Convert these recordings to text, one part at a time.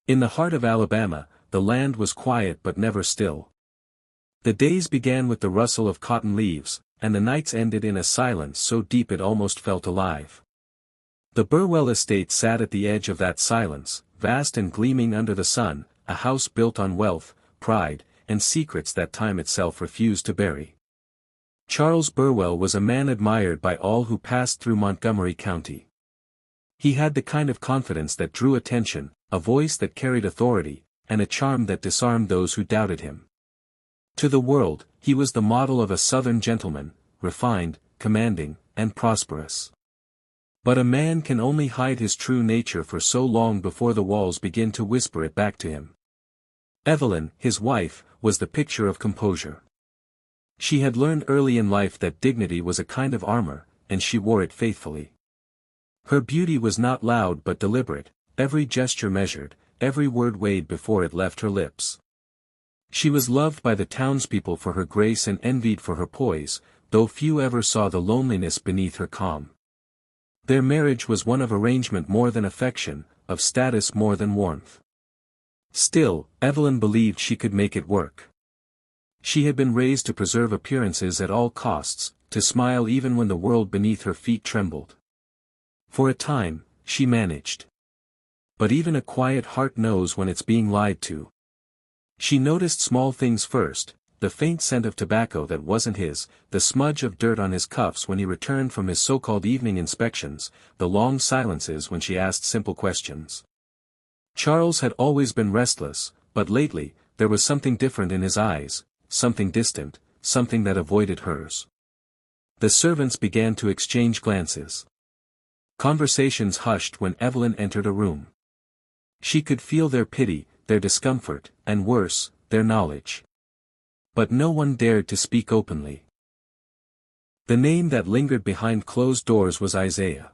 In the heart of Alabama, the land was quiet but never still. The days began with the rustle of cotton leaves, and the nights ended in a silence so deep it almost felt alive. The Burwell estate sat at the edge of that silence, vast and gleaming under the sun, a house built on wealth, pride, and secrets that time itself refused to bury. Charles Burwell was a man admired by all who passed through Montgomery County. He had the kind of confidence that drew attention, a voice that carried authority, and a charm that disarmed those who doubted him. To the world, he was the model of a Southern gentleman, refined, commanding, and prosperous. But a man can only hide his true nature for so long before the walls begin to whisper it back to him. Evelyn, his wife, was the picture of composure. She had learned early in life that dignity was a kind of armor, and she wore it faithfully. Her beauty was not loud but deliberate, every gesture measured, every word weighed before it left her lips. She was loved by the townspeople for her grace and envied for her poise, though few ever saw the loneliness beneath her calm. Their marriage was one of arrangement more than affection, of status more than warmth. Still, Evelyn believed she could make it work. She had been raised to preserve appearances at all costs, to smile even when the world beneath her feet trembled. For a time, she managed. But even a quiet heart knows when it's being lied to. She noticed small things first, the faint scent of tobacco that wasn't his, the smudge of dirt on his cuffs when he returned from his so-called evening inspections, the long silences when she asked simple questions. Charles had always been restless, but lately, there was something different in his eyes, something distant, something that avoided hers. The servants began to exchange glances. Conversations hushed when Evelyn entered a room. She could feel their pity, their discomfort, and worse, their knowledge. But no one dared to speak openly. The name that lingered behind closed doors was Isaiah.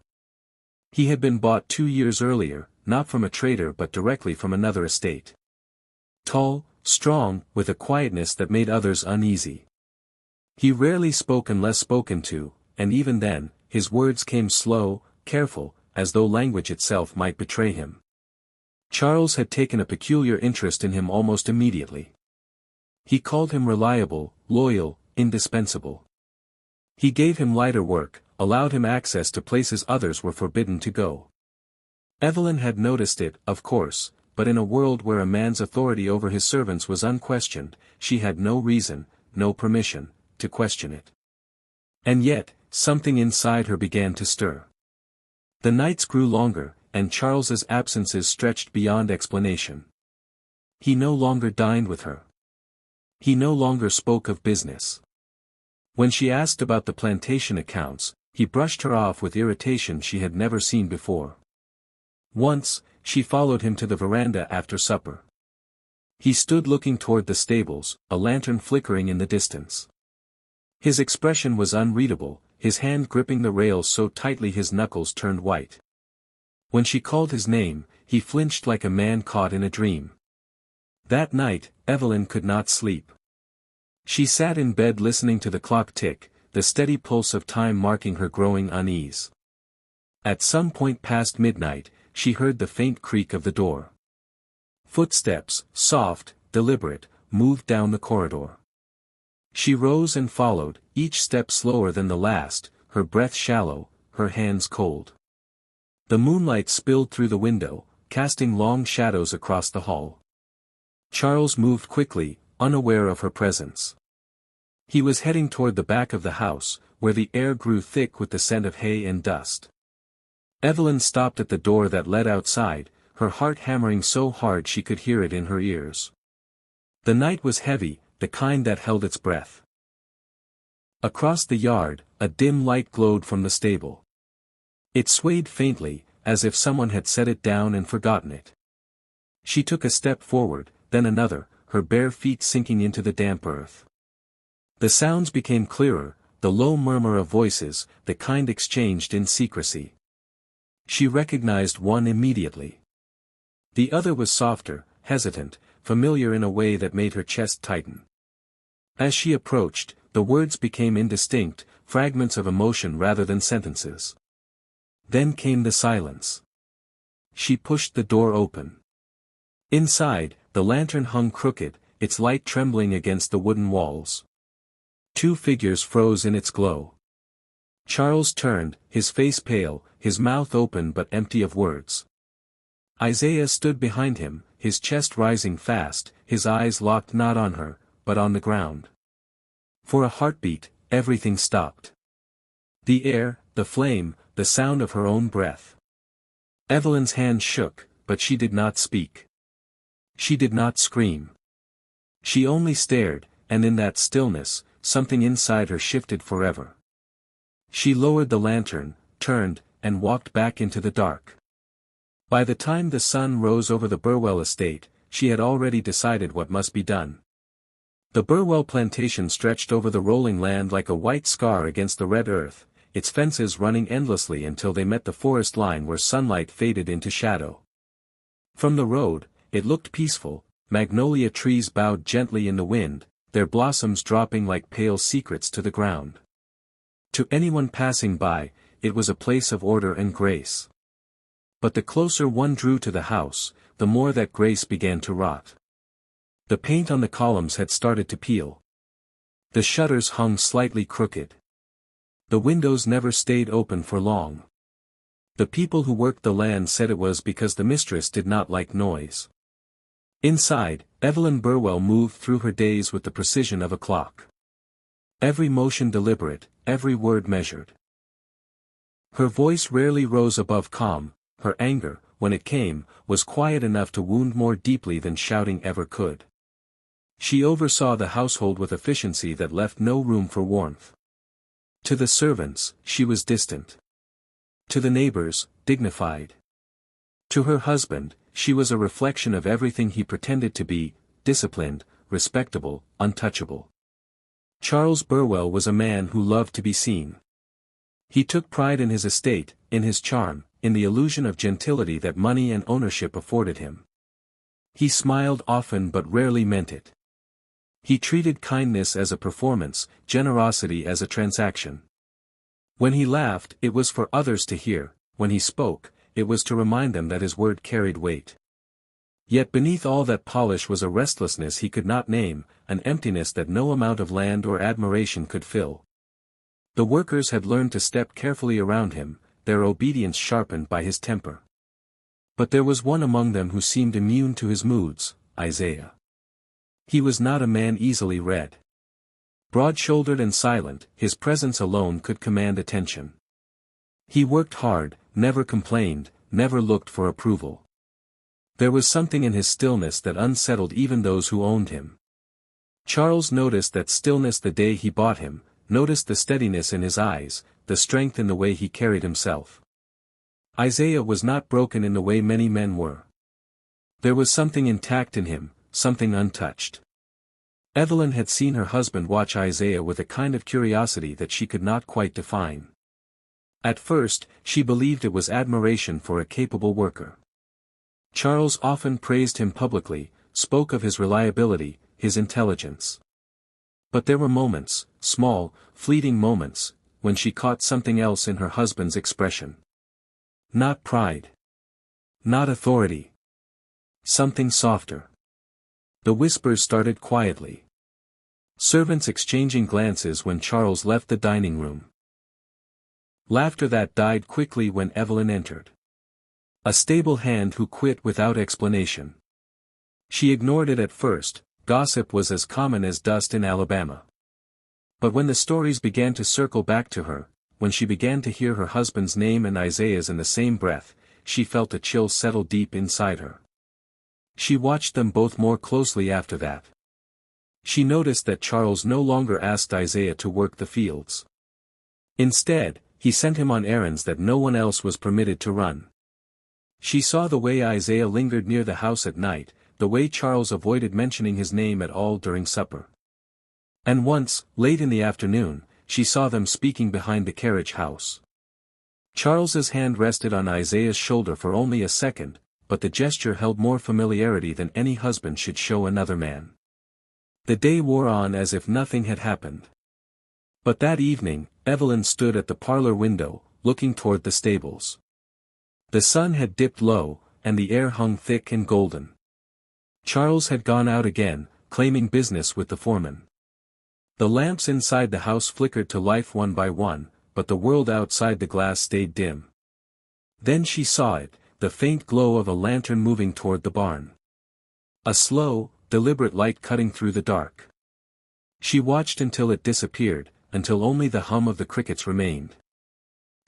He had been bought 2 years earlier, not from a trader but directly from another estate. Tall, strong, with a quietness that made others uneasy. He rarely spoke unless spoken to, and even then, his words came slow, careful, as though language itself might betray him. Charles had taken a peculiar interest in him almost immediately. He called him reliable, loyal, indispensable. He gave him lighter work, allowed him access to places others were forbidden to go. Evelyn had noticed it, of course, but in a world where a man's authority over his servants was unquestioned, she had no reason, no permission, to question it. And yet, something inside her began to stir. The nights grew longer, and Charles's absences stretched beyond explanation. He no longer dined with her. He no longer spoke of business. When she asked about the plantation accounts, he brushed her off with irritation she had never seen before. Once, she followed him to the veranda after supper. He stood looking toward the stables, a lantern flickering in the distance. His expression was unreadable, his hand gripping the rails so tightly his knuckles turned white. When she called his name, he flinched like a man caught in a dream. That night, Evelyn could not sleep. She sat in bed listening to the clock tick, the steady pulse of time marking her growing unease. At some point past midnight, she heard the faint creak of the door. Footsteps, soft, deliberate, moved down the corridor. She rose and followed, each step slower than the last, her breath shallow, her hands cold. The moonlight spilled through the window, casting long shadows across the hall. Charles moved quickly, unaware of her presence. He was heading toward the back of the house, where the air grew thick with the scent of hay and dust. Evelyn stopped at the door that led outside, her heart hammering so hard she could hear it in her ears. The night was heavy, the kind that held its breath. Across the yard, a dim light glowed from the stable. It swayed faintly, as if someone had set it down and forgotten it. She took a step forward, then another, her bare feet sinking into the damp earth. The sounds became clearer, the low murmur of voices, the kind exchanged in secrecy. She recognized one immediately. The other was softer, hesitant, familiar in a way that made her chest tighten. As she approached, the words became indistinct, fragments of emotion rather than sentences. Then came the silence. She pushed the door open. Inside, the lantern hung crooked, its light trembling against the wooden walls. Two figures froze in its glow. Charles turned, his face pale, his mouth open but empty of words. Isaiah stood behind him, his chest rising fast, his eyes locked not on her, but on the ground. For a heartbeat, everything stopped. The air, the flame, the sound of her own breath. Evelyn's hand shook, but she did not speak. She did not scream. She only stared, and in that stillness, something inside her shifted forever. She lowered the lantern, turned, and walked back into the dark. By the time the sun rose over the Burwell estate, she had already decided what must be done. The Burwell plantation stretched over the rolling land like a white scar against the red earth, its fences running endlessly until they met the forest line where sunlight faded into shadow. From the road, it looked peaceful, magnolia trees bowed gently in the wind, their blossoms dropping like pale secrets to the ground. To anyone passing by, it was a place of order and grace. But the closer one drew to the house, the more that grace began to rot. The paint on the columns had started to peel. The shutters hung slightly crooked. The windows never stayed open for long. The people who worked the land said it was because the mistress did not like noise. Inside, Evelyn Burwell moved through her days with the precision of a clock. Every motion deliberate, every word measured. Her voice rarely rose above calm, her anger, when it came, was quiet enough to wound more deeply than shouting ever could. She oversaw the household with efficiency that left no room for warmth. To the servants, she was distant. To the neighbors, dignified. To her husband, she was a reflection of everything he pretended to be, disciplined, respectable, untouchable. Charles Burwell was a man who loved to be seen. He took pride in his estate, in his charm, in the illusion of gentility that money and ownership afforded him. He smiled often but rarely meant it. He treated kindness as a performance, generosity as a transaction. When he laughed, it was for others to hear, when he spoke, it was to remind them that his word carried weight. Yet beneath all that polish was a restlessness he could not name, an emptiness that no amount of land or admiration could fill. The workers had learned to step carefully around him, their obedience sharpened by his temper. But there was one among them who seemed immune to his moods, Isaiah. He was not a man easily read. Broad-shouldered and silent, his presence alone could command attention. He worked hard, never complained, never looked for approval. There was something in his stillness that unsettled even those who owned him. Charles noticed that stillness the day he bought him, noticed the steadiness in his eyes, the strength in the way he carried himself. Isaiah was not broken in the way many men were. There was something intact in him, something untouched. Evelyn had seen her husband watch Isaiah with a kind of curiosity that she could not quite define. At first, she believed it was admiration for a capable worker. Charles often praised him publicly, spoke of his reliability, his intelligence. But there were moments, small, fleeting moments, when she caught something else in her husband's expression. Not pride. Not authority. Something softer. The whispers started quietly. Servants exchanging glances when Charles left the dining room. Laughter that died quickly when Evelyn entered. A stable hand who quit without explanation. She ignored it at first, gossip was as common as dust in Alabama. But when the stories began to circle back to her, when she began to hear her husband's name and Isaiah's in the same breath, she felt a chill settle deep inside her. She watched them both more closely after that. She noticed that Charles no longer asked Isaiah to work the fields. Instead, he sent him on errands that no one else was permitted to run. She saw the way Isaiah lingered near the house at night, the way Charles avoided mentioning his name at all during supper. And once, late in the afternoon, she saw them speaking behind the carriage house. Charles's hand rested on Isaiah's shoulder for only a second, but the gesture held more familiarity than any husband should show another man. The day wore on as if nothing had happened. But that evening, Evelyn stood at the parlor window, looking toward the stables. The sun had dipped low, and the air hung thick and golden. Charles had gone out again, claiming business with the foreman. The lamps inside the house flickered to life one by one, but the world outside the glass stayed dim. Then she saw it, the faint glow of a lantern moving toward the barn. A slow, deliberate light cutting through the dark. She watched until it disappeared, until only the hum of the crickets remained.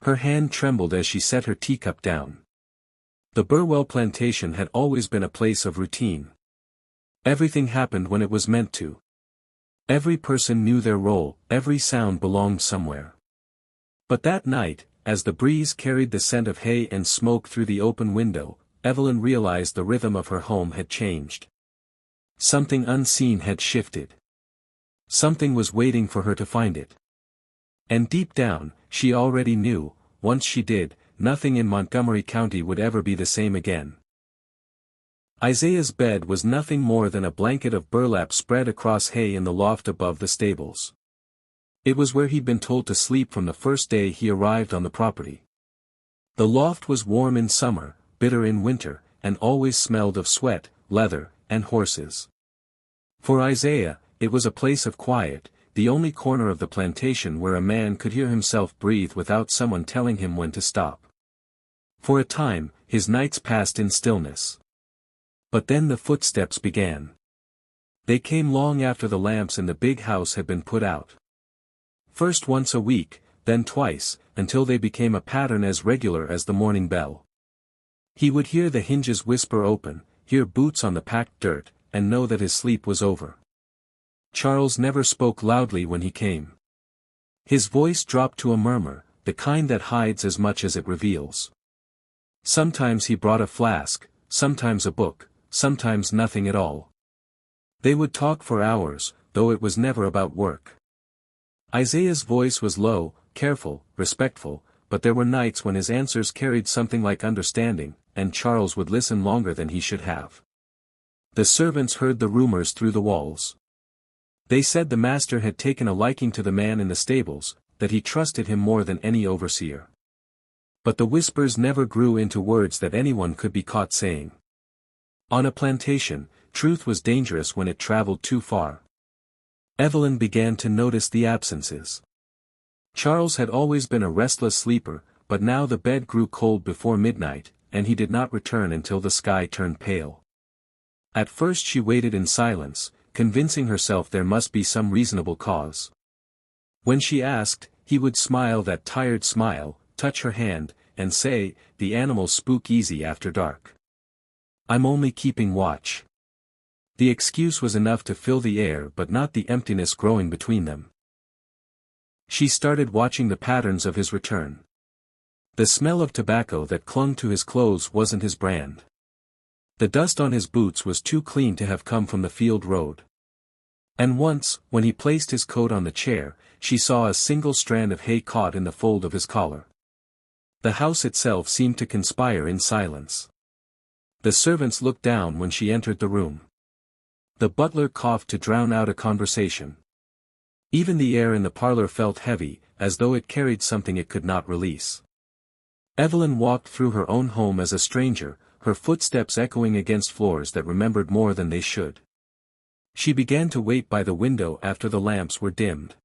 Her hand trembled as she set her teacup down. The Burwell plantation had always been a place of routine. Everything happened when it was meant to. Every person knew their role, every sound belonged somewhere. But that night, as the breeze carried the scent of hay and smoke through the open window, Evelyn realized the rhythm of her home had changed. Something unseen had shifted. Something was waiting for her to find it. And deep down, she already knew, once she did, nothing in Montgomery County would ever be the same again. Isaiah's bed was nothing more than a blanket of burlap spread across hay in the loft above the stables. It was where he'd been told to sleep from the first day he arrived on the property. The loft was warm in summer, bitter in winter, and always smelled of sweat, leather, and horses. For Isaiah, it was a place of quiet, the only corner of the plantation where a man could hear himself breathe without someone telling him when to stop. For a time, his nights passed in stillness. But then the footsteps began. They came long after the lamps in the big house had been put out. First once a week, then twice, until they became a pattern as regular as the morning bell. He would hear the hinges whisper open, hear boots on the packed dirt, and know that his sleep was over. Charles never spoke loudly when he came. His voice dropped to a murmur, the kind that hides as much as it reveals. Sometimes he brought a flask, sometimes a book, sometimes nothing at all. They would talk for hours, though it was never about work. Isaiah's voice was low, careful, respectful, but there were nights when his answers carried something like understanding, and Charles would listen longer than he should have. The servants heard the rumors through the walls. They said the master had taken a liking to the man in the stables, that he trusted him more than any overseer. But the whispers never grew into words that anyone could be caught saying. On a plantation, truth was dangerous when it traveled too far. Evelyn began to notice the absences. Charles had always been a restless sleeper, but now the bed grew cold before midnight, and he did not return until the sky turned pale. At first she waited in silence, convincing herself there must be some reasonable cause. When she asked, he would smile that tired smile, touch her hand, and say, "The animals spook easy after dark. I'm only keeping watch." The excuse was enough to fill the air but not the emptiness growing between them. She started watching the patterns of his return. The smell of tobacco that clung to his clothes wasn't his brand. The dust on his boots was too clean to have come from the field road. And once, when he placed his coat on the chair, she saw a single strand of hay caught in the fold of his collar. The house itself seemed to conspire in silence. The servants looked down when she entered the room. The butler coughed to drown out a conversation. Even the air in the parlor felt heavy, as though it carried something it could not release. Evelyn walked through her own home as a stranger, her footsteps echoing against floors that remembered more than they should. She began to wait by the window after the lamps were dimmed.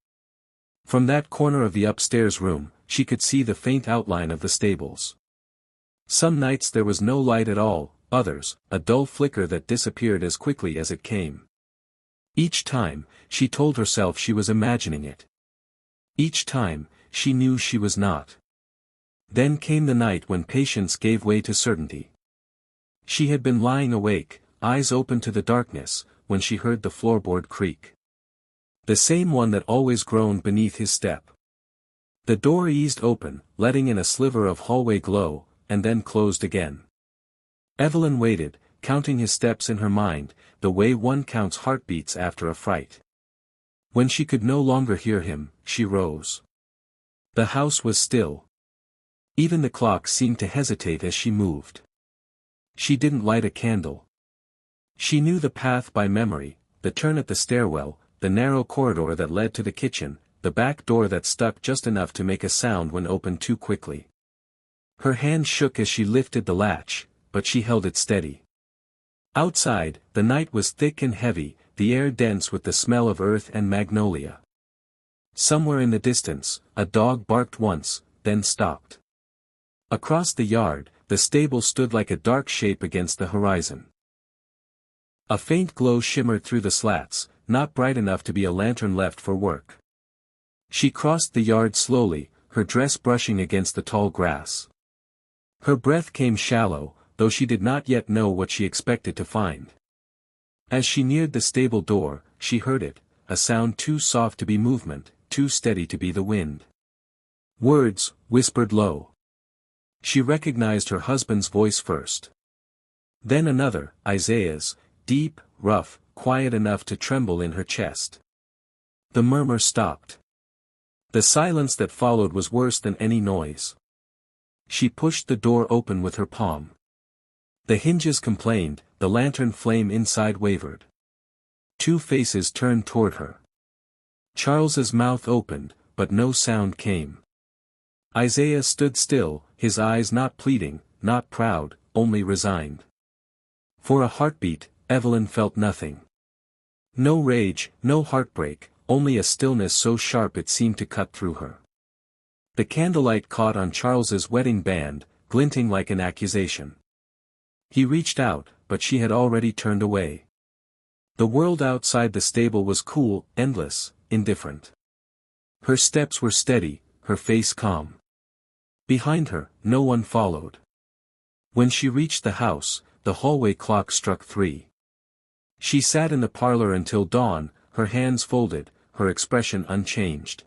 From that corner of the upstairs room, she could see the faint outline of the stables. Some nights there was no light at all, others, a dull flicker that disappeared as quickly as it came. Each time, she told herself she was imagining it. Each time, she knew she was not. Then came the night when patience gave way to certainty. She had been lying awake, eyes open to the darkness, when she heard the floorboard creak. The same one that always groaned beneath his step. The door eased open, letting in a sliver of hallway glow, and then closed again. Evelyn waited, counting his steps in her mind, the way one counts heartbeats after a fright. When she could no longer hear him, she rose. The house was still. Even the clock seemed to hesitate as she moved. She didn't light a candle. She knew the path by memory, the turn at the stairwell, the narrow corridor that led to the kitchen, the back door that stuck just enough to make a sound when opened too quickly. Her hand shook as she lifted the latch, but she held it steady. Outside, the night was thick and heavy, the air dense with the smell of earth and magnolia. Somewhere in the distance, a dog barked once, then stopped. Across the yard, the stable stood like a dark shape against the horizon. A faint glow shimmered through the slats, not bright enough to be a lantern left for work. She crossed the yard slowly, her dress brushing against the tall grass. Her breath came shallow, though she did not yet know what she expected to find. As she neared the stable door, she heard it, a sound too soft to be movement, too steady to be the wind. Words, whispered low. She recognized her husband's voice first. Then another, Isaiah's, deep, rough, quiet enough to tremble in her chest. The murmur stopped. The silence that followed was worse than any noise. She pushed the door open with her palm. The hinges complained, the lantern flame inside wavered. Two faces turned toward her. Charles's mouth opened, but no sound came. Isaiah stood still, his eyes not pleading, not proud, only resigned. For a heartbeat, Evelyn felt nothing. No rage, no heartbreak, only a stillness so sharp it seemed to cut through her. The candlelight caught on Charles's wedding band, glinting like an accusation. He reached out, but she had already turned away. The world outside the stable was cool, endless, indifferent. Her steps were steady, her face calm. Behind her, no one followed. When she reached the house, the hallway clock struck 3. She sat in the parlor until dawn, her hands folded, her expression unchanged.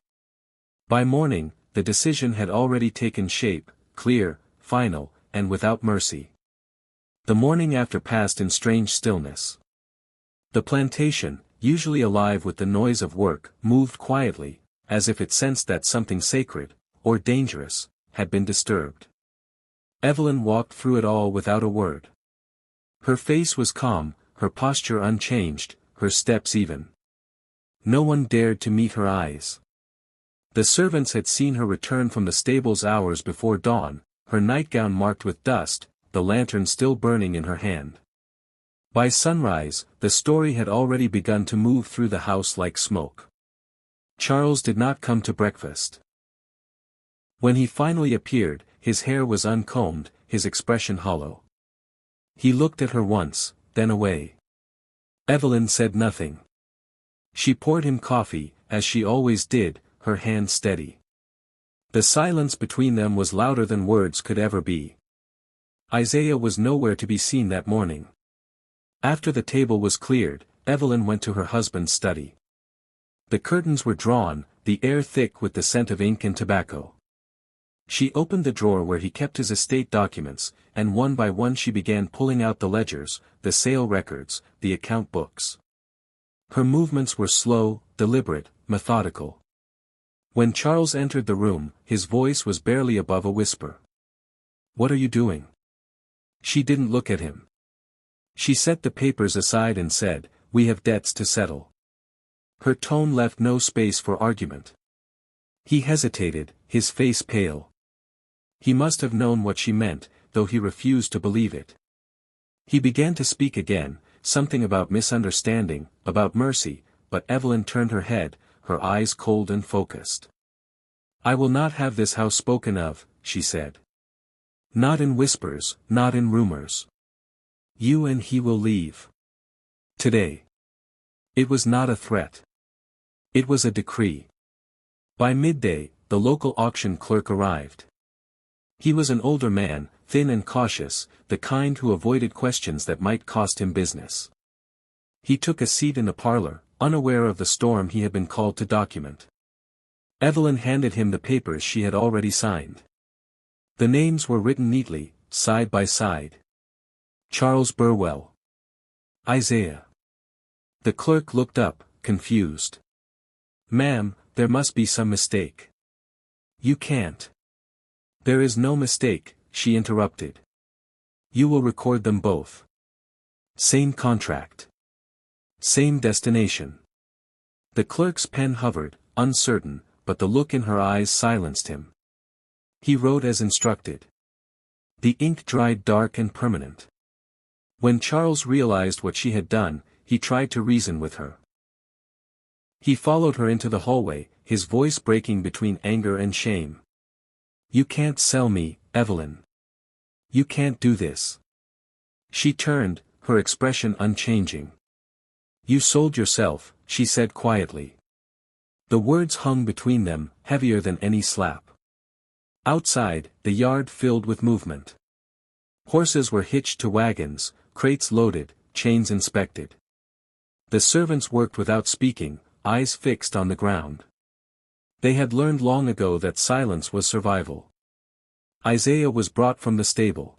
By morning, the decision had already taken shape, clear, final, and without mercy. The morning after passed in strange stillness. The plantation, usually alive with the noise of work, moved quietly, as if it sensed that something sacred, or dangerous, had been disturbed. Evelyn walked through it all without a word. Her face was calm, her posture unchanged, her steps even. No one dared to meet her eyes. The servants had seen her return from the stables hours before dawn, her nightgown marked with dust, the lantern still burning in her hand. By sunrise, the story had already begun to move through the house like smoke. Charles did not come to breakfast. When he finally appeared, his hair was uncombed, his expression hollow. He looked at her once, then away. Evelyn said nothing. She poured him coffee, as she always did, her hand steady. The silence between them was louder than words could ever be. Isaiah was nowhere to be seen that morning. After the table was cleared, Evelyn went to her husband's study. The curtains were drawn, the air thick with the scent of ink and tobacco. She opened the drawer where he kept his estate documents, and one by one she began pulling out the ledgers, the sale records, the account books. Her movements were slow, deliberate, methodical. When Charles entered the room, his voice was barely above a whisper. "What are you doing?" She didn't look at him. She set the papers aside and said, "We have debts to settle." Her tone left no space for argument. He hesitated, his face pale. He must have known what she meant, though he refused to believe it. He began to speak again, something about misunderstanding, about mercy, but Evelyn turned her head, her eyes cold and focused. "I will not have this house spoken of," she said. "Not in whispers, not in rumors. You and he will leave. Today." It was not a threat. It was a decree. By midday, the local auction clerk arrived. He was an older man, thin and cautious, the kind who avoided questions that might cost him business. He took a seat in the parlor, unaware of the storm he had been called to document. Evelyn handed him the papers she had already signed. The names were written neatly, side by side. Charles Burwell. Isaiah. The clerk looked up, confused. "Ma'am, there must be some mistake." "You can't." "There is no mistake," she interrupted. "You will record them both. Same contract. Same destination." The clerk's pen hovered, uncertain, but the look in her eyes silenced him. He wrote as instructed. The ink dried dark and permanent. When Charles realized what she had done, he tried to reason with her. He followed her into the hallway, his voice breaking between anger and shame. "You can't sell me, Evelyn. You can't do this." She turned, her expression unchanging. "You sold yourself," she said quietly. The words hung between them, heavier than any slap. Outside, the yard filled with movement. Horses were hitched to wagons, crates loaded, chains inspected. The servants worked without speaking, eyes fixed on the ground. They had learned long ago that silence was survival. Isaiah was brought from the stable.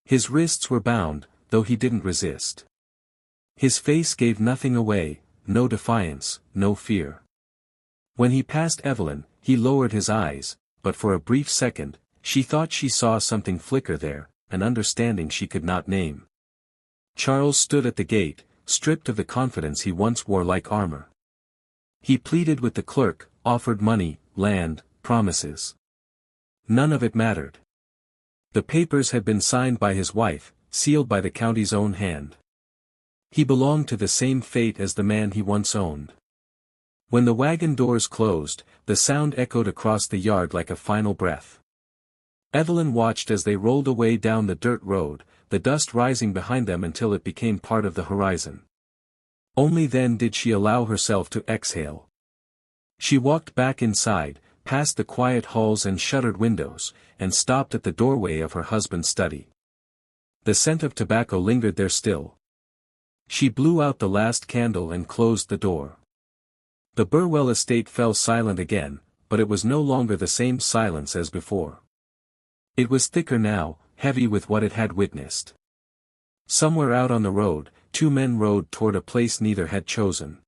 His wrists were bound, though he didn't resist. His face gave nothing away, no defiance, no fear. When he passed Evelyn, he lowered his eyes, but for a brief second, she thought she saw something flicker there, an understanding she could not name. Charles stood at the gate, stripped of the confidence he once wore like armor. He pleaded with the clerk, offered money, land, promises. None of it mattered. The papers had been signed by his wife, sealed by the county's own hand. He belonged to the same fate as the man he once owned. When the wagon doors closed, the sound echoed across the yard like a final breath. Evelyn watched as they rolled away down the dirt road, the dust rising behind them until it became part of the horizon. Only then did she allow herself to exhale. She walked back inside, past the quiet halls and shuttered windows, and stopped at the doorway of her husband's study. The scent of tobacco lingered there still. She blew out the last candle and closed the door. The Burwell estate fell silent again, but it was no longer the same silence as before. It was thicker now, heavy with what it had witnessed. Somewhere out on the road, two men rode toward a place neither had chosen.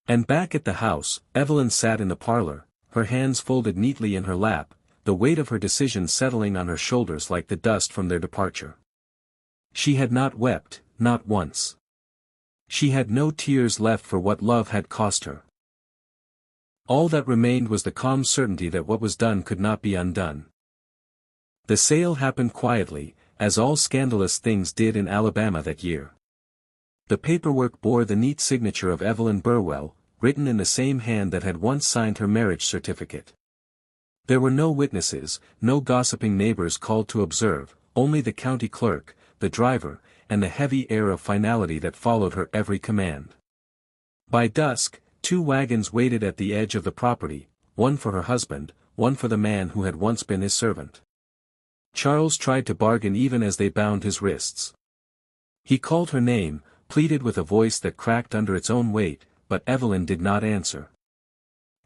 And back at the house, Evelyn sat in the parlor, her hands folded neatly in her lap, the weight of her decision settling on her shoulders like the dust from their departure. She had not wept, not once. She had no tears left for what love had cost her. All that remained was the calm certainty that what was done could not be undone. The sale happened quietly, as all scandalous things did in Alabama that year. The paperwork bore the neat signature of Evelyn Burwell, written in the same hand that had once signed her marriage certificate. There were no witnesses, no gossiping neighbors called to observe, only the county clerk, the driver, and the heavy air of finality that followed her every command. By dusk, two wagons waited at the edge of the property, one for her husband, one for the man who had once been his servant. Charles tried to bargain even as they bound his wrists. He called her name, pleaded with a voice that cracked under its own weight, but Evelyn did not answer.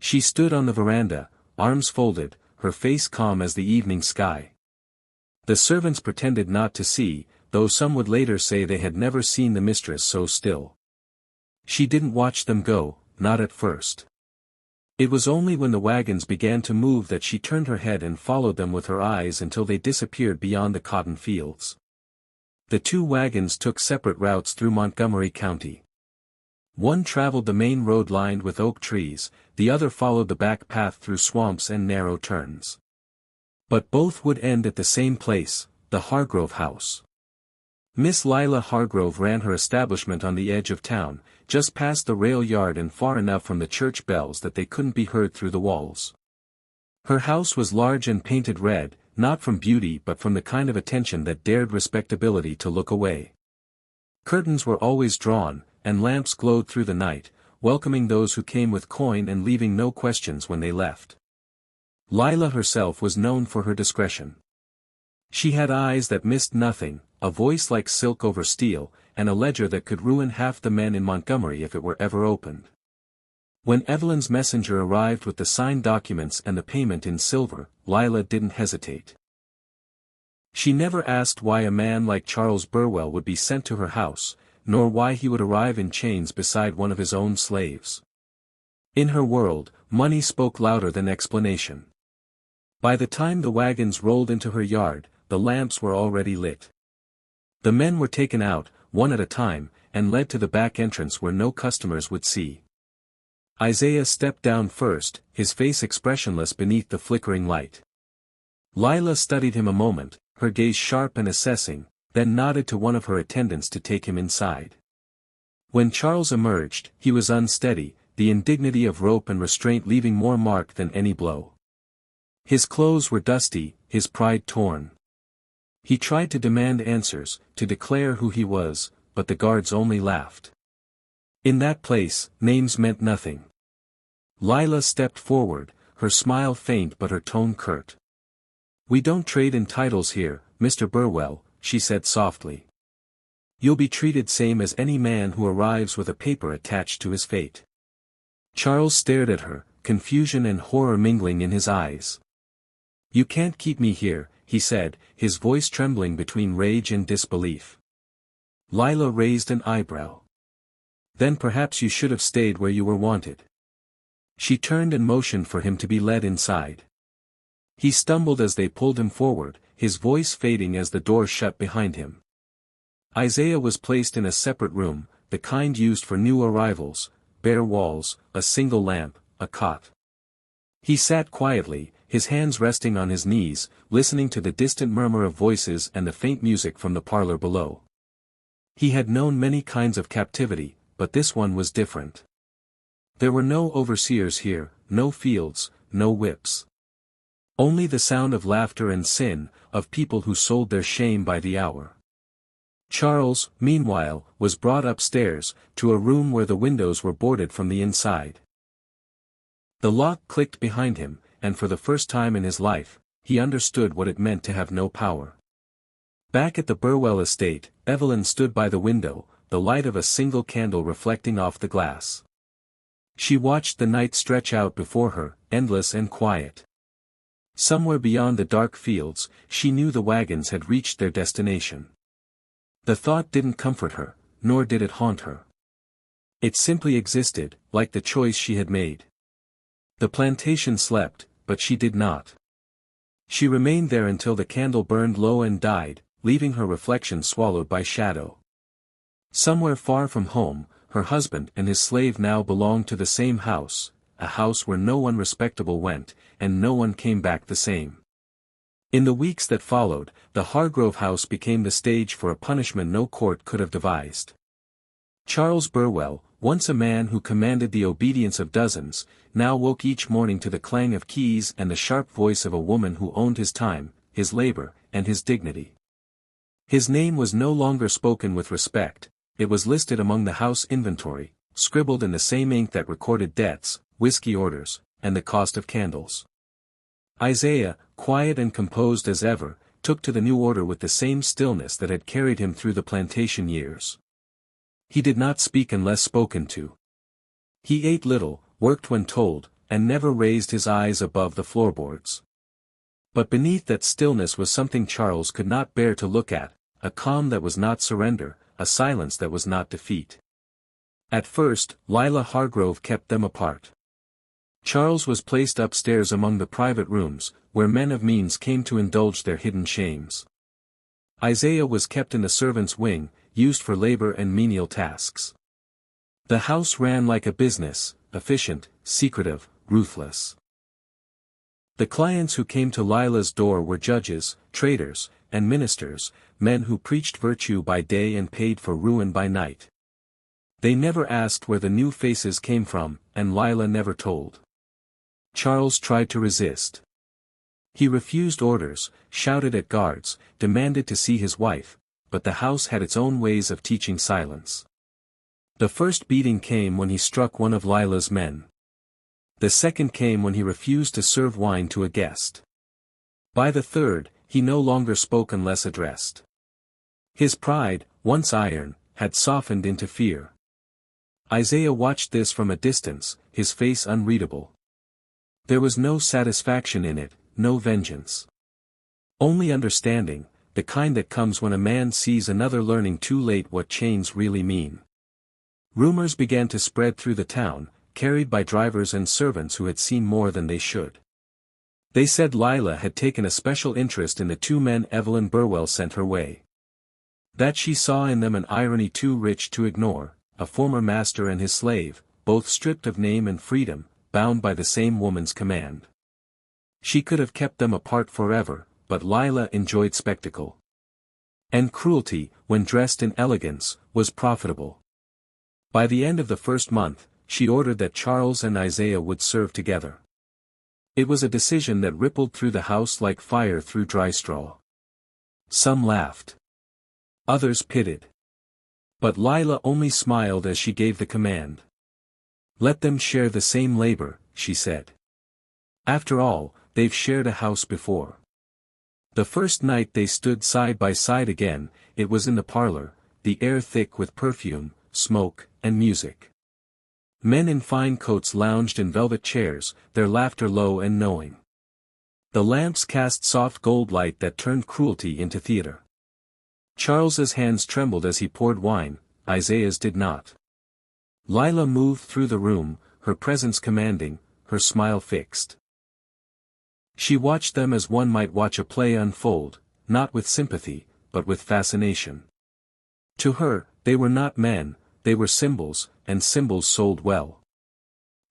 She stood on the veranda, arms folded, her face calm as the evening sky. The servants pretended not to see, though some would later say they had never seen the mistress so still. She didn't watch them go, not at first. It was only when the wagons began to move that she turned her head and followed them with her eyes until they disappeared beyond the cotton fields. The two wagons took separate routes through Montgomery County. One traveled the main road lined with oak trees, the other followed the back path through swamps and narrow turns. But both would end at the same place, the Hargrove house. Miss Lila Hargrove ran her establishment on the edge of town, just past the rail yard and far enough from the church bells that they couldn't be heard through the walls. Her house was large and painted red, not from beauty but from the kind of attention that dared respectability to look away. Curtains were always drawn, and lamps glowed through the night, welcoming those who came with coin and leaving no questions when they left. Lila herself was known for her discretion. She had eyes that missed nothing, a voice like silk over steel, and a ledger that could ruin half the men in Montgomery if it were ever opened. When Evelyn's messenger arrived with the signed documents and the payment in silver, Lila didn't hesitate. She never asked why a man like Charles Burwell would be sent to her house, nor why he would arrive in chains beside one of his own slaves. In her world, money spoke louder than explanation. By the time the wagons rolled into her yard, the lamps were already lit. The men were taken out, one at a time, and led to the back entrance where no customers would see. Isaiah stepped down first, his face expressionless beneath the flickering light. Lila studied him a moment, her gaze sharp and assessing, then nodded to one of her attendants to take him inside. When Charles emerged, he was unsteady, the indignity of rope and restraint leaving more mark than any blow. His clothes were dusty, his pride torn. He tried to demand answers, to declare who he was, but the guards only laughed. In that place, names meant nothing. Lila stepped forward, her smile faint but her tone curt. "We don't trade in titles here, Mr. Burwell," she said softly. "You'll be treated same as any man who arrives with a paper attached to his fate." Charles stared at her, confusion and horror mingling in his eyes. "You can't keep me here," he said, his voice trembling between rage and disbelief. Lila raised an eyebrow. "Then perhaps you should have stayed where you were wanted." She turned and motioned for him to be led inside. He stumbled as they pulled him forward, his voice fading as the door shut behind him. Isaiah was placed in a separate room, the kind used for new arrivals, bare walls, a single lamp, a cot. He sat quietly, his hands resting on his knees, listening to the distant murmur of voices and the faint music from the parlor below. He had known many kinds of captivity, but this one was different. There were no overseers here, no fields, no whips. Only the sound of laughter and sin, of people who sold their shame by the hour. Charles, meanwhile, was brought upstairs, to a room where the windows were boarded from the inside. The lock clicked behind him, and for the first time in his life, he understood what it meant to have no power. Back at the Burwell estate, Evelyn stood by the window, the light of a single candle reflecting off the glass. She watched the night stretch out before her, endless and quiet. Somewhere beyond the dark fields, she knew the wagons had reached their destination. The thought didn't comfort her, nor did it haunt her. It simply existed, like the choice she had made. The plantation slept, but she did not. She remained there until the candle burned low and died, leaving her reflection swallowed by shadow. Somewhere far from home, her husband and his slave now belonged to the same house, a house where no one respectable went, and no one came back the same. In the weeks that followed, the Hargrove house became the stage for a punishment no court could have devised. Charles Burwell, once a man who commanded the obedience of dozens, now woke each morning to the clang of keys and the sharp voice of a woman who owned his time, his labor, and his dignity. His name was no longer spoken with respect, it was listed among the house inventory, scribbled in the same ink that recorded debts, whiskey orders, and the cost of candles. Isaiah, quiet and composed as ever, took to the new order with the same stillness that had carried him through the plantation years. He did not speak unless spoken to. He ate little, worked when told, and never raised his eyes above the floorboards. But beneath that stillness was something Charles could not bear to look at, a calm that was not surrender, a silence that was not defeat. At first, Lila Hargrove kept them apart. Charles was placed upstairs among the private rooms, where men of means came to indulge their hidden shames. Isaiah was kept in the servants' wing, used for labor and menial tasks. The house ran like a business, efficient, secretive, ruthless. The clients who came to Lila's door were judges, traders, and ministers, men who preached virtue by day and paid for ruin by night. They never asked where the new faces came from, and Lila never told. Charles tried to resist. He refused orders, shouted at guards, demanded to see his wife, but the house had its own ways of teaching silence. The first beating came when he struck one of Lila's men. The second came when he refused to serve wine to a guest. By the third, he no longer spoke unless addressed. His pride, once iron, had softened into fear. Isaiah watched this from a distance, his face unreadable. There was no satisfaction in it, no vengeance. Only understanding, the kind that comes when a man sees another learning too late what chains really mean. Rumors began to spread through the town, carried by drivers and servants who had seen more than they should. They said Lila had taken a special interest in the two men Evelyn Burwell sent her way. That she saw in them an irony too rich to ignore, a former master and his slave, both stripped of name and freedom, bound by the same woman's command. She could have kept them apart forever, but Lila enjoyed spectacle. And cruelty, when dressed in elegance, was profitable. By the end of the first month, she ordered that Charles and Isaiah would serve together. It was a decision that rippled through the house like fire through dry straw. Some laughed. Others pitied. But Lila only smiled as she gave the command. "Let them share the same labor," she said. "After all, they've shared a house before." The first night they stood side by side again, it was in the parlor, the air thick with perfume, smoke, and music. Men in fine coats lounged in velvet chairs, their laughter low and knowing. The lamps cast soft gold light that turned cruelty into theater. Charles's hands trembled as he poured wine, Isaiah's did not. Lila moved through the room, her presence commanding, her smile fixed. She watched them as one might watch a play unfold, not with sympathy, but with fascination. To her, they were not men, they were symbols, and symbols sold well.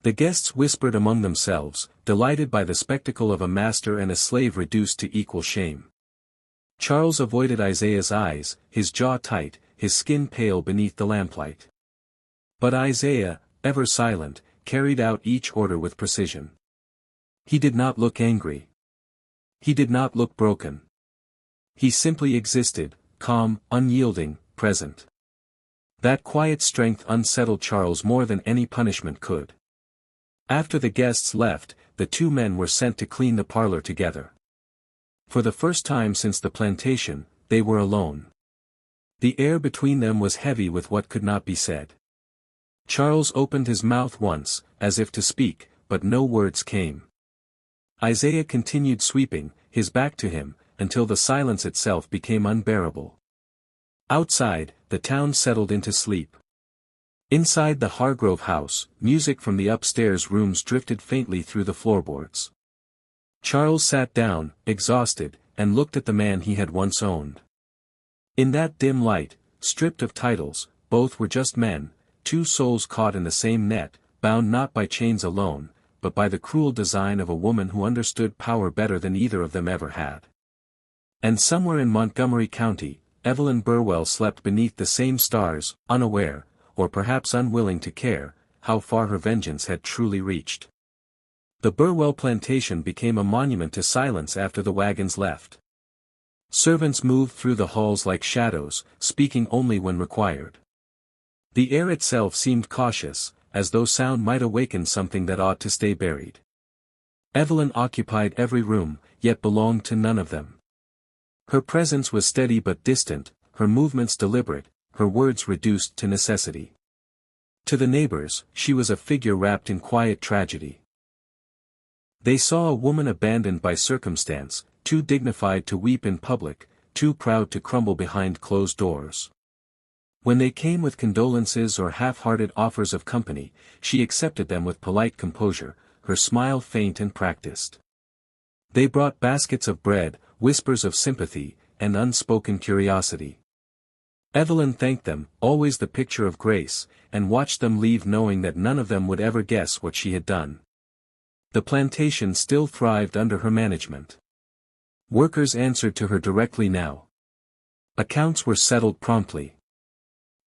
The guests whispered among themselves, delighted by the spectacle of a master and a slave reduced to equal shame. Charles avoided Isaiah's eyes, his jaw tight, his skin pale beneath the lamplight. But Isaiah, ever silent, carried out each order with precision. He did not look angry. He did not look broken. He simply existed, calm, unyielding, present. That quiet strength unsettled Charles more than any punishment could. After the guests left, the two men were sent to clean the parlor together. For the first time since the plantation, they were alone. The air between them was heavy with what could not be said. Charles opened his mouth once, as if to speak, but no words came. Isaiah continued sweeping, his back to him, until the silence itself became unbearable. Outside, the town settled into sleep. Inside the Hargrove house, music from the upstairs rooms drifted faintly through the floorboards. Charles sat down, exhausted, and looked at the man he had once owned. In that dim light, stripped of titles, both were just men, two souls caught in the same net, bound not by chains alone, but by the cruel design of a woman who understood power better than either of them ever had. And somewhere in Montgomery County, Evelyn Burwell slept beneath the same stars, unaware, or perhaps unwilling to care, how far her vengeance had truly reached. The Burwell plantation became a monument to silence after the wagons left. Servants moved through the halls like shadows, speaking only when required. The air itself seemed cautious, as though sound might awaken something that ought to stay buried. Evelyn occupied every room, yet belonged to none of them. Her presence was steady but distant, her movements deliberate, her words reduced to necessity. To the neighbors, she was a figure wrapped in quiet tragedy. They saw a woman abandoned by circumstance, too dignified to weep in public, too proud to crumble behind closed doors. When they came with condolences or half-hearted offers of company, she accepted them with polite composure, her smile faint and practiced. They brought baskets of bread, whispers of sympathy, and unspoken curiosity. Evelyn thanked them, always the picture of grace, and watched them leave knowing that none of them would ever guess what she had done. The plantation still thrived under her management. Workers answered to her directly now. Accounts were settled promptly.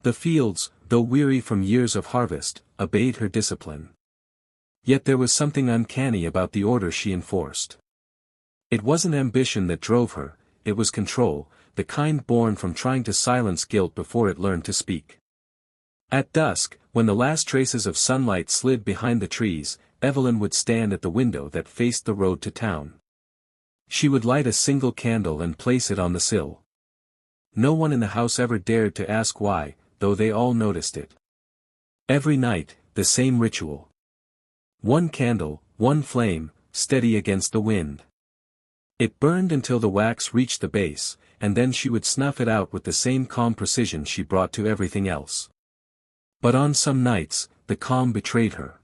The fields, though weary from years of harvest, obeyed her discipline. Yet there was something uncanny about the order she enforced. It wasn't ambition that drove her, it was control, the kind born from trying to silence guilt before it learned to speak. At dusk, when the last traces of sunlight slid behind the trees, Evelyn would stand at the window that faced the road to town. She would light a single candle and place it on the sill. No one in the house ever dared to ask why, though they all noticed it. Every night, the same ritual. One candle, one flame, steady against the wind. It burned until the wax reached the base, and then she would snuff it out with the same calm precision she brought to everything else. But on some nights, the calm betrayed her.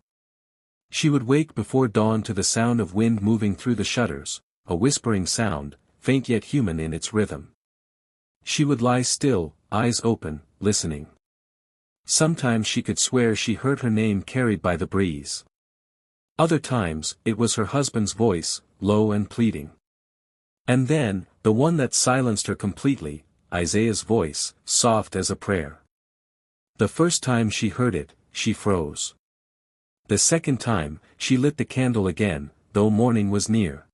She would wake before dawn to the sound of wind moving through the shutters, a whispering sound, faint yet human in its rhythm. She would lie still, eyes open, listening. Sometimes she could swear she heard her name carried by the breeze. Other times, it was her husband's voice, low and pleading. And then, the one that silenced her completely, Isaiah's voice, soft as a prayer. The first time she heard it, she froze. The second time, she lit the candle again, though morning was near.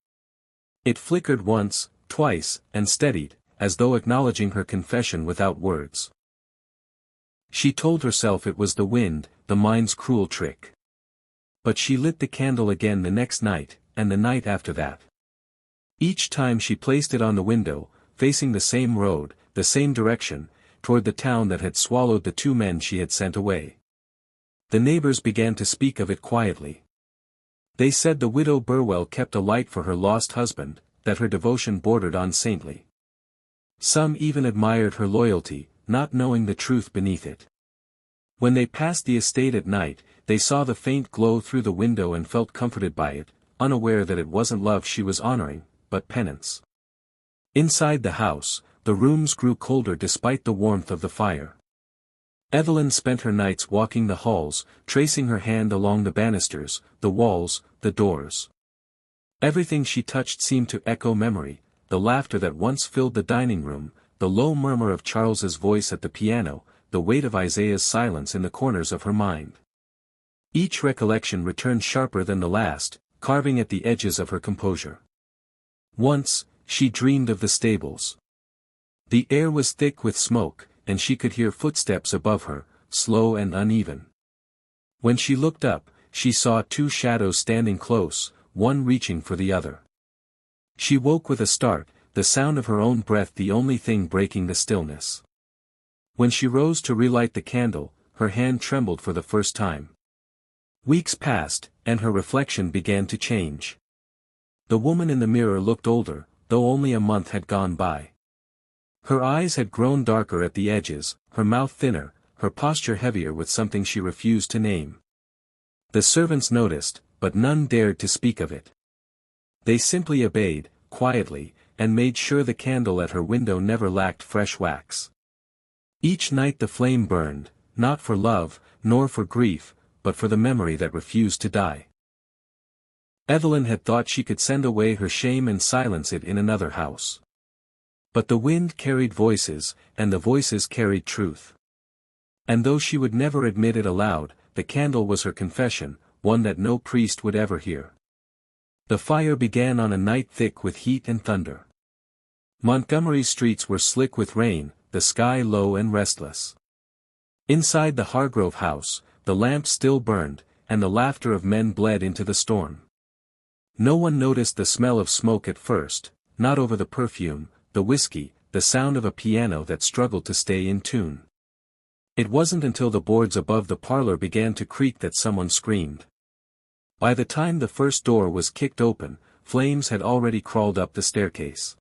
It flickered once, twice, and steadied, as though acknowledging her confession without words. She told herself it was the wind, the mind's cruel trick. But she lit the candle again the next night, and the night after that. Each time she placed it on the window, facing the same road, the same direction, toward the town that had swallowed the 2 men she had sent away. The neighbors began to speak of it quietly. They said the widow Burwell kept a light for her lost husband, that her devotion bordered on saintly. Some even admired her loyalty, not knowing the truth beneath it. When they passed the estate at night, they saw the faint glow through the window and felt comforted by it, unaware that it wasn't love she was honoring, but penance. Inside the house, the rooms grew colder despite the warmth of the fire. Evelyn spent her nights walking the halls, tracing her hand along the banisters, the walls, the doors. Everything she touched seemed to echo memory, the laughter that once filled the dining room, the low murmur of Charles's voice at the piano, the weight of Isaiah's silence in the corners of her mind. Each recollection returned sharper than the last, carving at the edges of her composure. Once, she dreamed of the stables. The air was thick with smoke, and she could hear footsteps above her, slow and uneven. When she looked up, she saw 2 shadows standing close, one reaching for the other. She woke with a start, the sound of her own breath the only thing breaking the stillness. When she rose to relight the candle, her hand trembled for the first time. Weeks passed, and her reflection began to change. The woman in the mirror looked older, though only a month had gone by. Her eyes had grown darker at the edges, her mouth thinner, her posture heavier with something she refused to name. The servants noticed, but none dared to speak of it. They simply obeyed, quietly, and made sure the candle at her window never lacked fresh wax. Each night the flame burned, not for love, nor for grief, but for the memory that refused to die. Evelyn had thought she could send away her shame and silence it in another house. But the wind carried voices, and the voices carried truth. And though she would never admit it aloud, the candle was her confession, one that no priest would ever hear. The fire began on a night thick with heat and thunder. Montgomery's streets were slick with rain, the sky low and restless. Inside the Hargrove house, the lamps still burned, and the laughter of men bled into the storm. No one noticed the smell of smoke at first, not over the perfume, the whiskey, the sound of a piano that struggled to stay in tune. It wasn't until the boards above the parlor began to creak that someone screamed. By the time the first door was kicked open, flames had already crawled up the staircase.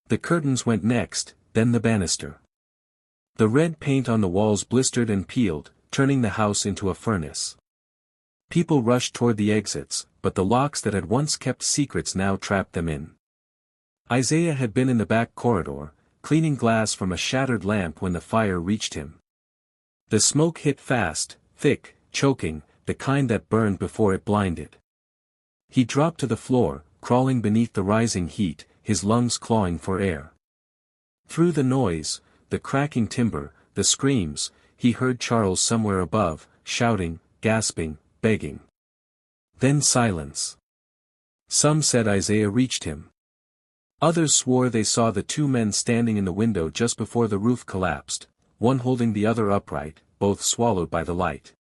The curtains went next, then the banister. The red paint on the walls blistered and peeled, turning the house into a furnace. People rushed toward the exits, but the locks that had once kept secrets now trapped them in. Isaiah had been in the back corridor, cleaning glass from a shattered lamp when the fire reached him. The smoke hit fast, thick, choking, the kind that burned before it blinded. He dropped to the floor, crawling beneath the rising heat, his lungs clawing for air. Through the noise, the cracking timber, the screams, he heard Charles somewhere above, shouting, gasping, begging. Then silence. Some said Isaiah reached him. Others swore they saw the 2 men standing in the window just before the roof collapsed, one holding the other upright, both swallowed by the light.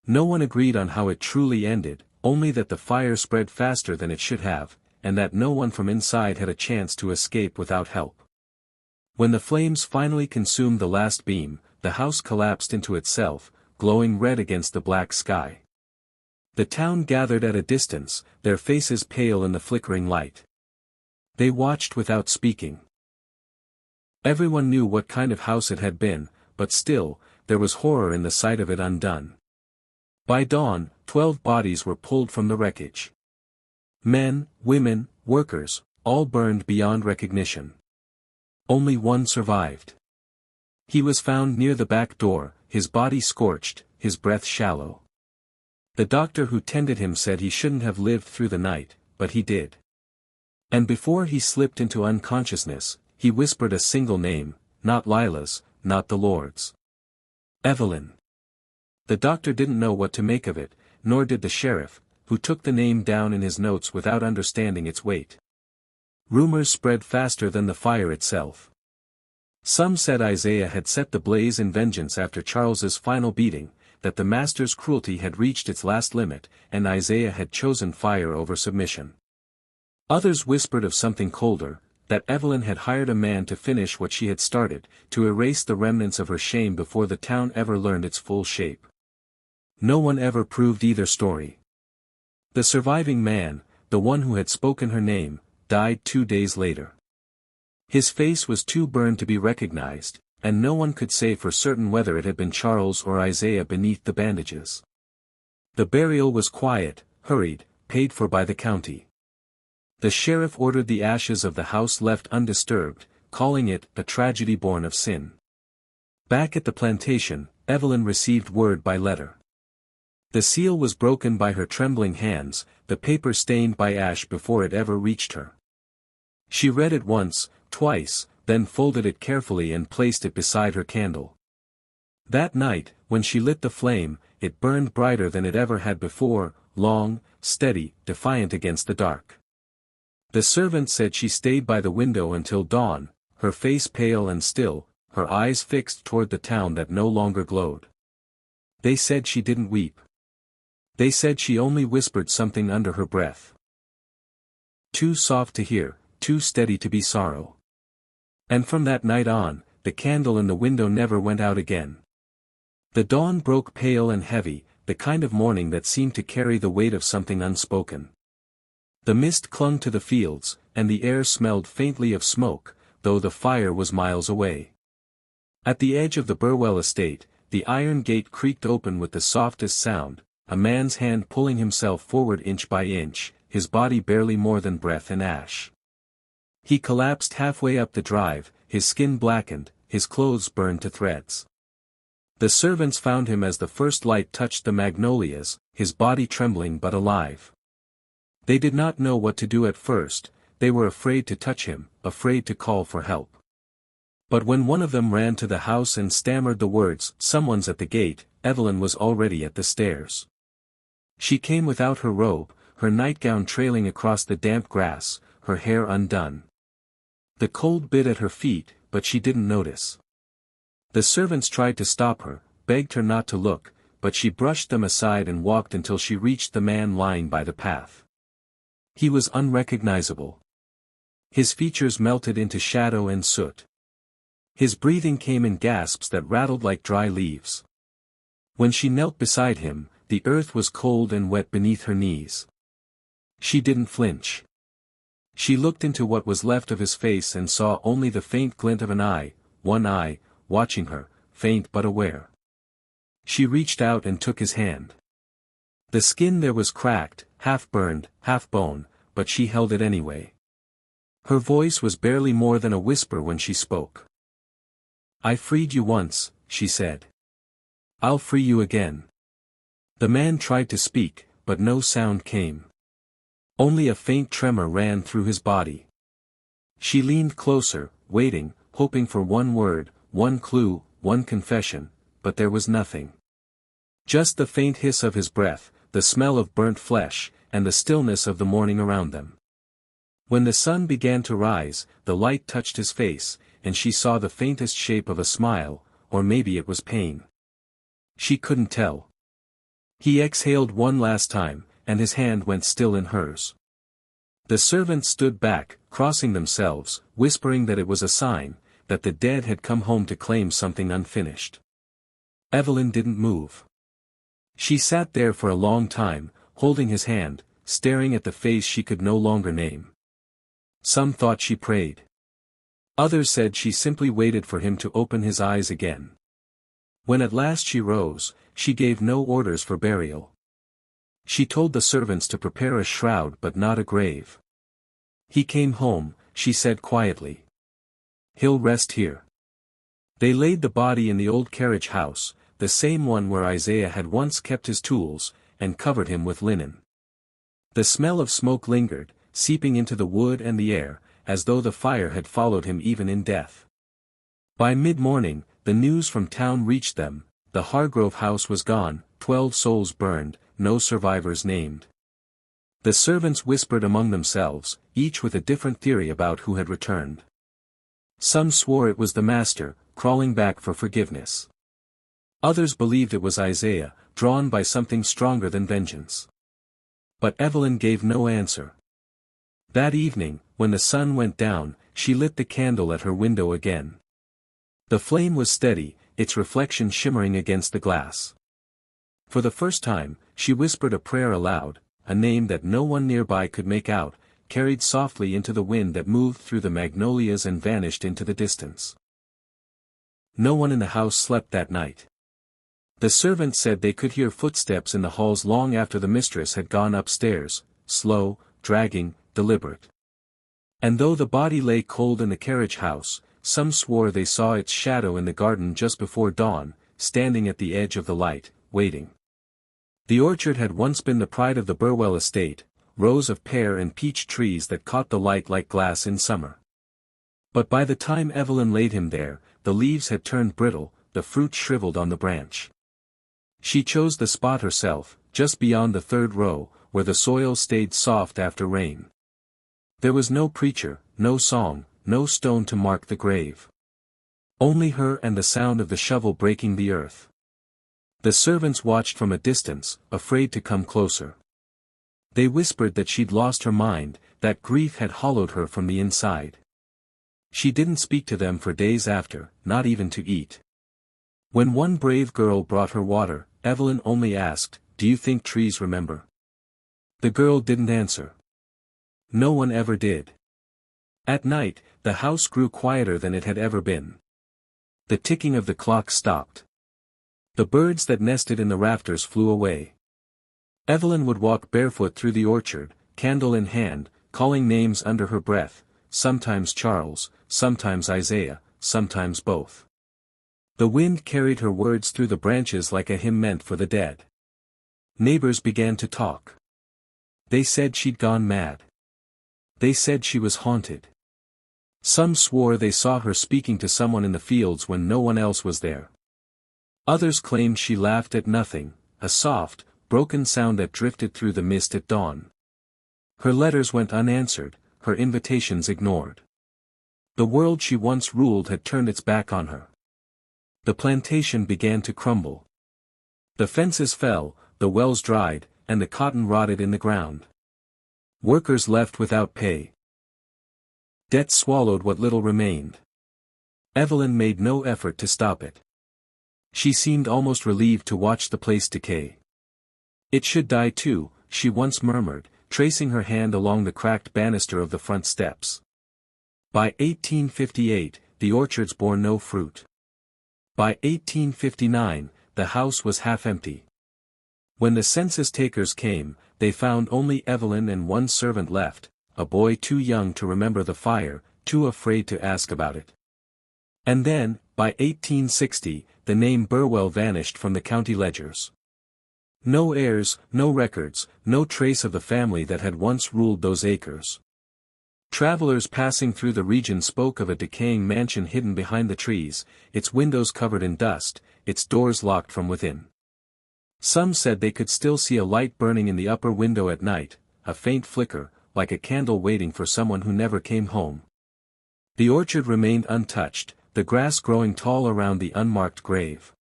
No one agreed on how it truly ended, only that the fire spread faster than it should have, and that no one from inside had a chance to escape without help. When the flames finally consumed the last beam, the house collapsed into itself, glowing red against the black sky. The town gathered at a distance, their faces pale in the flickering light. They watched without speaking. Everyone knew what kind of house it had been, but still, there was horror in the sight of it undone. By dawn, 12 bodies were pulled from the wreckage. Men, women, workers, all burned beyond recognition. Only one survived. He was found near the back door, his body scorched, his breath shallow. The doctor who tended him said he shouldn't have lived through the night, but he did. And before he slipped into unconsciousness, he whispered a single name, not Lila's, not the Lord's. Evelyn. The doctor didn't know what to make of it, nor did the sheriff, who took the name down in his notes without understanding its weight. Rumors spread faster than the fire itself. Some said Isaiah had set the blaze in vengeance after Charles's final beating, that the master's cruelty had reached its last limit, and Isaiah had chosen fire over submission. Others whispered of something colder, that Evelyn had hired a man to finish what she had started, to erase the remnants of her shame before the town ever learned its full shape. No one ever proved either story. The surviving man, the one who had spoken her name, died 2 days later. His face was too burned to be recognized, and no one could say for certain whether it had been Charles or Isaiah beneath the bandages. The burial was quiet, hurried, paid for by the county. The sheriff ordered the ashes of the house left undisturbed, calling it a tragedy born of sin. Back at the plantation, Evelyn received word by letter. The seal was broken by her trembling hands, the paper stained by ash before it ever reached her. She read it once, twice, then folded it carefully and placed it beside her candle. That night, when she lit the flame, it burned brighter than it ever had before, long, steady, defiant against the dark. The servant said she stayed by the window until dawn, her face pale and still, her eyes fixed toward the town that no longer glowed. They said she didn't weep. They said she only whispered something under her breath. Too soft to hear, too steady to be sorrow. And from that night on, the candle in the window never went out again. The dawn broke pale and heavy, the kind of morning that seemed to carry the weight of something unspoken. The mist clung to the fields, and the air smelled faintly of smoke, though the fire was miles away. At the edge of the Burwell estate, the iron gate creaked open with the softest sound, a man's hand pulling himself forward inch by inch, his body barely more than breath and ash. He collapsed halfway up the drive, his skin blackened, his clothes burned to threads. The servants found him as the first light touched the magnolias, his body trembling but alive. They did not know what to do at first, they were afraid to touch him, afraid to call for help. But when one of them ran to the house and stammered the words, "Someone's at the gate," Evelyn was already at the stairs. She came without her robe, her nightgown trailing across the damp grass, her hair undone. The cold bit at her feet, but she didn't notice. The servants tried to stop her, begged her not to look, but she brushed them aside and walked until she reached the man lying by the path. He was unrecognizable. His features melted into shadow and soot. His breathing came in gasps that rattled like dry leaves. When she knelt beside him, the earth was cold and wet beneath her knees. She didn't flinch. She looked into what was left of his face and saw only the faint glint of an eye, one eye, watching her, faint but aware. She reached out and took his hand. The skin there was cracked, half burned, half bone, but she held it anyway. Her voice was barely more than a whisper when she spoke. "I freed you once," she said. "I'll free you again." The man tried to speak, but no sound came. Only a faint tremor ran through his body. She leaned closer, waiting, hoping for one word, one clue, one confession, but there was nothing. Just the faint hiss of his breath, the smell of burnt flesh, and the stillness of the morning around them. When the sun began to rise, the light touched his face, and she saw the faintest shape of a smile, or maybe it was pain. She couldn't tell. He exhaled one last time, and his hand went still in hers. The servants stood back, crossing themselves, whispering that it was a sign, that the dead had come home to claim something unfinished. Evelyn didn't move. She sat there for a long time, holding his hand, staring at the face she could no longer name. Some thought she prayed. Others said she simply waited for him to open his eyes again. When at last she rose, she gave no orders for burial. She told the servants to prepare a shroud but not a grave. "He came home," she said quietly. "He'll rest here." They laid the body in the old carriage house, the same one where Isaiah had once kept his tools, and covered him with linen. The smell of smoke lingered, seeping into the wood and the air, as though the fire had followed him even in death. By mid-morning, the news from town reached them: the Hargrove house was gone, 12 souls burned, no survivors named. The servants whispered among themselves, each with a different theory about who had returned. Some swore it was the master, crawling back for forgiveness. Others believed it was Isaiah, drawn by something stronger than vengeance. But Evelyn gave no answer. That evening, when the sun went down, she lit the candle at her window again. The flame was steady, its reflection shimmering against the glass. For the first time, she whispered a prayer aloud, a name that no one nearby could make out, carried softly into the wind that moved through the magnolias and vanished into the distance. No one in the house slept that night. The servants said they could hear footsteps in the halls long after the mistress had gone upstairs, slow, dragging, deliberate. And though the body lay cold in the carriage house, some swore they saw its shadow in the garden just before dawn, standing at the edge of the light, waiting. The orchard had once been the pride of the Burwell estate, rows of pear and peach trees that caught the light like glass in summer. But by the time Evelyn laid him there, the leaves had turned brittle, the fruit shriveled on the branch. She chose the spot herself, just beyond the third row, where the soil stayed soft after rain. There was no preacher, no song, no stone to mark the grave. Only her and the sound of the shovel breaking the earth. The servants watched from a distance, afraid to come closer. They whispered that she'd lost her mind, that grief had hollowed her from the inside. She didn't speak to them for days after, not even to eat. When one brave girl brought her water, Evelyn only asked, "Do you think trees remember?" The girl didn't answer. No one ever did. At night, the house grew quieter than it had ever been. The ticking of the clock stopped. The birds that nested in the rafters flew away. Evelyn would walk barefoot through the orchard, candle in hand, calling names under her breath, sometimes Charles, sometimes Isaiah, sometimes both. The wind carried her words through the branches like a hymn meant for the dead. Neighbors began to talk. They said she'd gone mad. They said she was haunted. Some swore they saw her speaking to someone in the fields when no one else was there. Others claimed she laughed at nothing, a soft, broken sound that drifted through the mist at dawn. Her letters went unanswered, her invitations ignored. The world she once ruled had turned its back on her. The plantation began to crumble. The fences fell, the wells dried, and the cotton rotted in the ground. Workers left without pay. Debt swallowed what little remained. Evelyn made no effort to stop it. She seemed almost relieved to watch the place decay. "It should die too," she once murmured, tracing her hand along the cracked banister of the front steps. By 1858, the orchards bore no fruit. By 1859, the house was half empty. When the census takers came, they found only Evelyn and one servant left, a boy too young to remember the fire, too afraid to ask about it. And then, by 1860, the name Burwell vanished from the county ledgers. No heirs, no records, no trace of the family that had once ruled those acres. Travelers passing through the region spoke of a decaying mansion hidden behind the trees, its windows covered in dust, its doors locked from within. Some said they could still see a light burning in the upper window at night, a faint flicker, like a candle waiting for someone who never came home. The orchard remained untouched, the grass growing tall around the unmarked grave.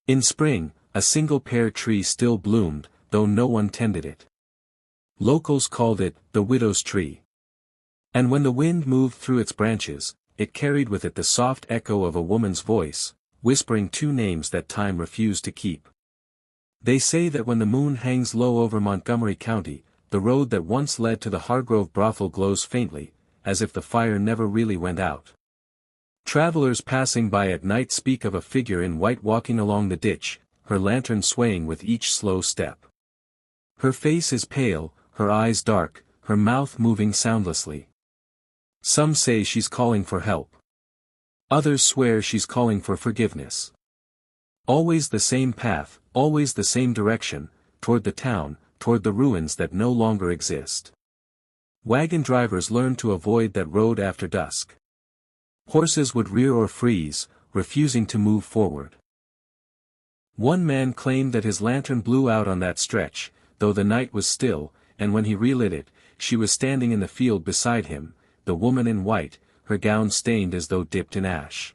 In spring, a single pear tree still bloomed, though no one tended it. Locals called it the widow's tree. And when the wind moved through its branches, it carried with it the soft echo of a woman's voice, whispering two names that time refused to keep. They say that when the moon hangs low over Montgomery County, the road that once led to the Hargrove brothel glows faintly, as if the fire never really went out. Travelers passing by at night speak of a figure in white walking along the ditch, her lantern swaying with each slow step. Her face is pale, her eyes dark, her mouth moving soundlessly. Some say she's calling for help. Others swear she's calling for forgiveness. Always the same path, always the same direction, toward the town, toward the ruins that no longer exist. Wagon drivers learned to avoid that road after dusk. Horses would rear or freeze, refusing to move forward. One man claimed that his lantern blew out on that stretch, though the night was still, and when he relit it, she was standing in the field beside him, the woman in white, her gown stained as though dipped in ash.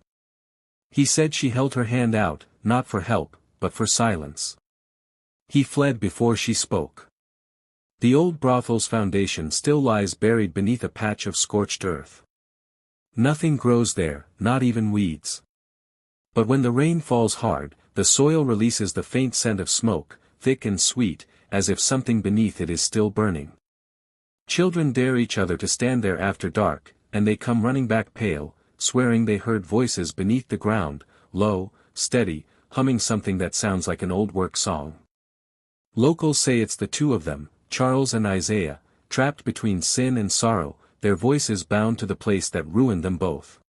He said she held her hand out, not for help, but for silence. He fled before she spoke. The old brothel's foundation still lies buried beneath a patch of scorched earth. Nothing grows there, not even weeds. But when the rain falls hard, the soil releases the faint scent of smoke, thick and sweet, as if something beneath it is still burning. Children dare each other to stand there after dark, and they come running back pale, swearing they heard voices beneath the ground, low, steady, humming something that sounds like an old work song. Locals say it's the two of them, Charles and Isaiah, trapped between sin and sorrow, their voices bound to the place that ruined them both.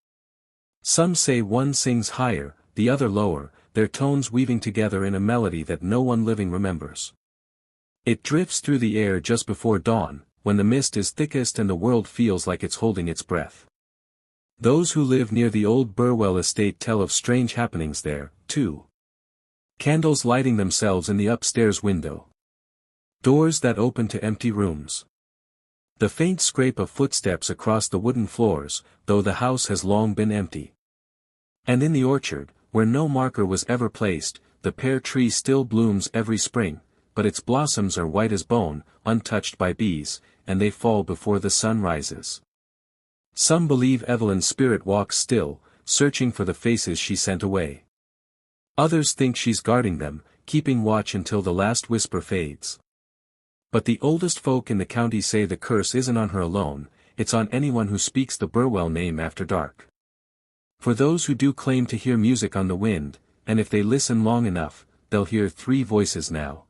Some say one sings higher, the other lower, their tones weaving together in a melody that no one living remembers. It drifts through the air just before dawn, when the mist is thickest and the world feels like it's holding its breath. Those who live near the old Burwell estate tell of strange happenings there, too. Candles lighting themselves in the upstairs window. Doors that open to empty rooms. The faint scrape of footsteps across the wooden floors, though the house has long been empty. And in the orchard, where no marker was ever placed, the pear tree still blooms every spring, but its blossoms are white as bone, untouched by bees, and they fall before the sun rises. Some believe Evelyn's spirit walks still, searching for the faces she sent away. Others think she's guarding them, keeping watch until the last whisper fades. But the oldest folk in the county say the curse isn't on her alone, it's on anyone who speaks the Burwell name after dark. For those who do claim to hear music on the wind, and if they listen long enough, they'll hear three voices now.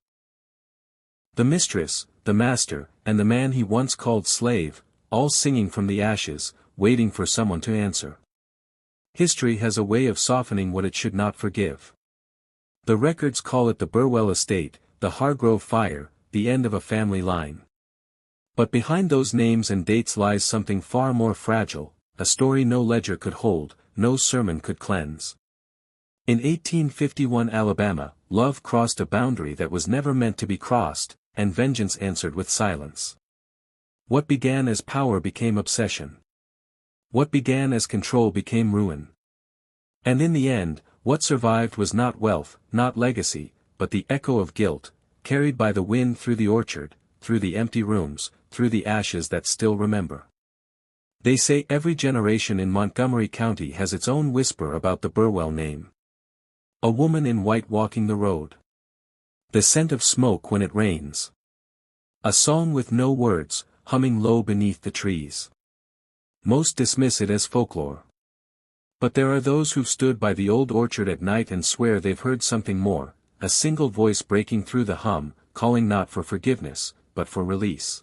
The mistress, the master, and the man he once called slave, all singing from the ashes, waiting for someone to answer. History has a way of softening what it should not forgive. The records call it the Burwell estate, the Hargrove fire, the end of a family line. But behind those names and dates lies something far more fragile, a story no ledger could hold, no sermon could cleanse. In 1851 Alabama, love crossed a boundary that was never meant to be crossed, and vengeance answered with silence. What began as power became obsession. What began as control became ruin. And in the end, what survived was not wealth, not legacy, but the echo of guilt, carried by the wind through the orchard, through the empty rooms, through the ashes that still remember. They say every generation in Montgomery County has its own whisper about the Burwell name. A woman in white walking the road. The scent of smoke when it rains. A song with no words, humming low beneath the trees. Most dismiss it as folklore. But there are those who've stood by the old orchard at night and swear they've heard something more, a single voice breaking through the hum, calling not for forgiveness, but for release.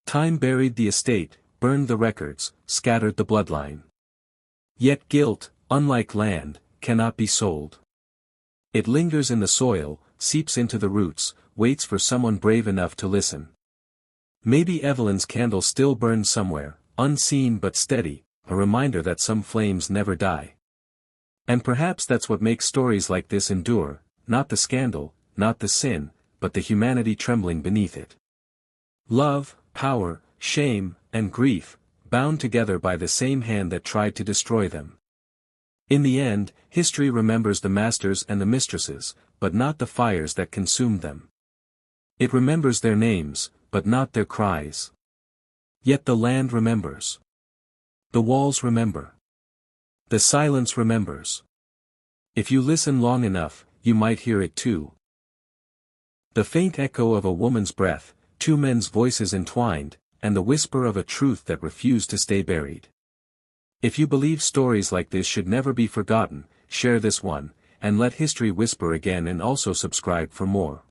Time buried the estate, burned the records, scattered the bloodline. Yet guilt, unlike land, cannot be sold. It lingers in the soil, seeps into the roots, waits for someone brave enough to listen. Maybe Evelyn's candle still burns somewhere, unseen but steady, a reminder that some flames never die. And perhaps that's what makes stories like this endure, not the scandal, not the sin, but the humanity trembling beneath it. Love, power, shame, and grief, bound together by the same hand that tried to destroy them. In the end, history remembers the masters and the mistresses, but not the fires that consumed them. It remembers their names, but not their cries. Yet the land remembers. The walls remember. The silence remembers. If you listen long enough, you might hear it too. The faint echo of a woman's breath, two men's voices entwined, and the whisper of a truth that refused to stay buried. If you believe stories like this should never be forgotten, share this one, and let history whisper again, and also subscribe for more.